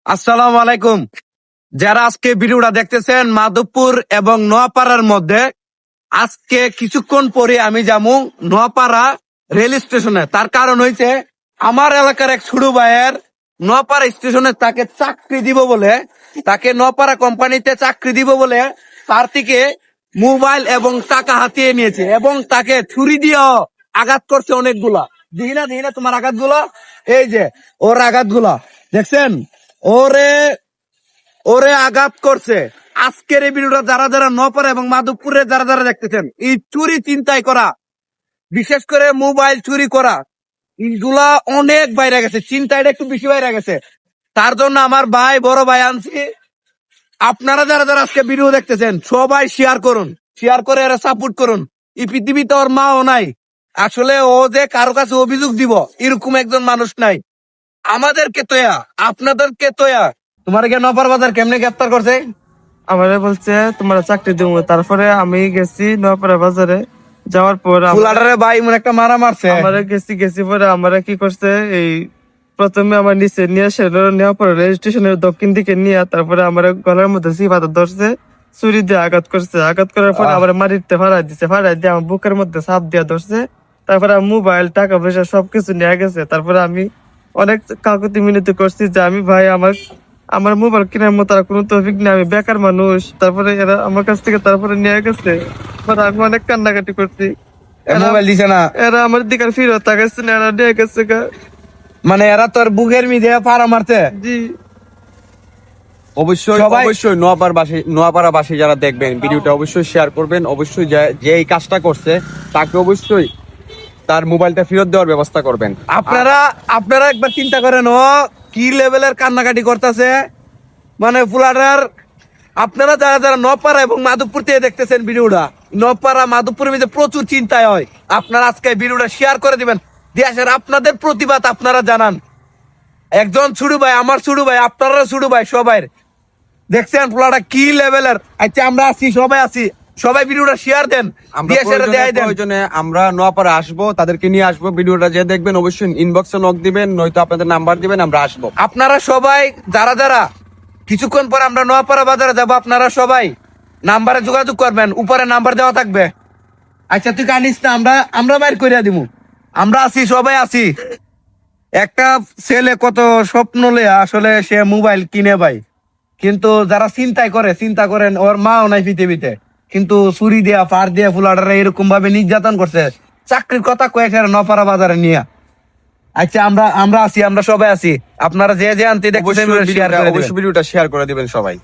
আসসালামু আলাইকুম। যারা আজকে ভিডিওটা দেখতেছেন মাধবপুর এবং নোয়াপাড়ার মধ্যে, আজকে কিছুক্ষণ পরে আমি যাবো নোয়াপাড়া রেল স্টেশনে। তার কারণ হইছে আমার এলাকার এক ছোট ভাইয়ের নোয়াপাড়া স্টেশনে তাকে চাকরি দিব বলে, তাকে নোয়াপাড়া কোম্পানিতে চাকরি দিব বলে তার থেকে মোবাইল এবং টাকা হাতিয়ে নিয়েছে এবং তাকে ছুরি দিয়েও আঘাত করছে অনেকগুলা। দিই না তোমার আঘাতগুলো, এই যে ওর আঘাতগুলা দেখছেন, ওরে ওরে আঘাত করছে। আজকের এই ভিডিওটা যারা যারা নোয়াপাড়া এবং মাধবপুরে যারা যারা দেখতেছেন, এই চুরি চিন্তাই করা, বিশেষ করে মোবাইল চুরি করা, এইগুলা অনেক বাইরে গেছে, চিন্তাটা একটু বেশি বাইরে গেছে। তার জন্য আমার ভাই বড় ভাই আনছি। আপনারা যারা যারা আজকে ভিডিও দেখতেছেন সবাই শেয়ার করুন, শেয়ার করে এরা সাপোর্ট করুন। এই পৃথিবীতে ওর মাও নাই, আসলে ও যে কারো কাছে অভিযোগ দিব এরকম একজন মানুষ নাই। আমাদেরকে তোয়া, আপনাদেরকে তোয়া। তোমার কে নপার বাজার কেমনে গ্রেফতার করছে? আমারে বলছে তোমার চাকরি দিব। তারপরে আমি গেছি নোয়াপাড়া বাজারে। যাওয়ার পর ফুলাডারে ভাই মনে একটা মারা মারছে। আমারে গেছি পরে আমারে কি করছে, এই প্রথমে আমার নিচে নিয়ে আসে, নেওয়ার পরে রেল স্টেশনের দক্ষিণ দিকে নিয়ে তারপরে আমার গলার মধ্যে সিপাতা ধরছে, ছুরি দিয়ে আঘাত করছে। আঘাত করার পরে আমার মাটিতে ফাড়াই দিছে, ফাড়াই দিয়ে আমার বুকের মধ্যে চাপ দিয়ে ধরছে। তারপরে মোবাইল টাকা পয়সা সবকিছু নিয়ে গেছে। তারপরে আমি অনেক কাকুতি মিনতি করছি যে আমি ভাই আমার মোবাইল কেনার মতো আর কোনো তৌফিক নেই, আমি বেকার মানুষ। তারপরে এরা আমার কাছ থেকে তারপরে নিয়ে গেছে। আমি অনেক কান্নাকাটি করছি। মোবাইল দিছে না, এরা আমার দিকে আর ফিরত তাকাচ্ছে না, এরা নিয়ে গেছে গা। মানে এরা তোর বুকের মিদে পাড়া মারছে। জি অবশ্যই সবাই- অবশ্যই নোয়াপাড়াবাসী যারা দেখবেন ভিডিওটা অবশ্যই শেয়ার করবেন। অবশ্যই যে এই কাজটা করছে তাকে অবশ্যই তার মোবাইলটা ফেরত দেওয়ার ব্যবস্থা করবেন। আপনারা একবার চিন্তা করেন ও কি লেভেলের কান্নাকাটি করতেছে। মানে ফুলাডার, আপনারা যারা যারা নপাড়া এবং মাধবপুর থেকে দেখতেছেন ভিডিওটা, নপাড়া মাধবপুরের মধ্যে প্রচুর চিন্তায় হয়। আপনারা আজকে ভিডিওটা শেয়ার করে দিবেন, দেশের আপনাদের প্রতিবাদ আপনারা জানান। একজন ছোট ভাই, আমার ছোট ভাই, আপনারা ছোট ভাই, সবাই দেখছেন ফুলাটা কি লেভেলের। আচ্ছা আমরা আছি, সবাই আছি, সবাই ভিডিওটা শেয়ার দেন, আমরা দিয়ে সেটা দেয় দেন। প্রয়োজনে আমরা নোয়াপাড়া আসবো, তাদেরকে নিয়ে আসবো। ভিডিওটা যে দেখবেন অবশ্যই ইনবক্সে নক দিবেন, নয়তো আপনাদের নাম্বার দিবেন, আমরা আসবো। আপনারা সবাই যারা যারা কিছুক্ষণ পর আমরা নোয়াপাড়া বাজারে যাব, আপনারা সবাই নাম্বারে যোগাযোগ করবেন, উপরে নাম্বার দেওয়া থাকবে। আচ্ছা তুই কানিস না, আমরা বাইর করিয়া দিব। আমরা আছি, সবাই আছি। একটা ছেলে কত স্বপ্ন লইয়া আসলে সে মোবাইল কিনে ভাই, কিন্তু যারা চিন্তা করেন ওর মাও নাই পৃথিবীতে, কিন্তু ছুরি দিয়া পার দিয়া ফুলাডারে এরকম ভাবে নির্যাতন করছে। চাকরির কথা কয়েছে নপাড়া বাজারে নিয়ে। আচ্ছা আমরা আছি, আমরা সবাই আছি। আপনারা যে আনতে দেখছেন অবশ্যই শেয়ার করে দিবেন। ভিডিওটা শেয়ার করে দিবেন সবাই।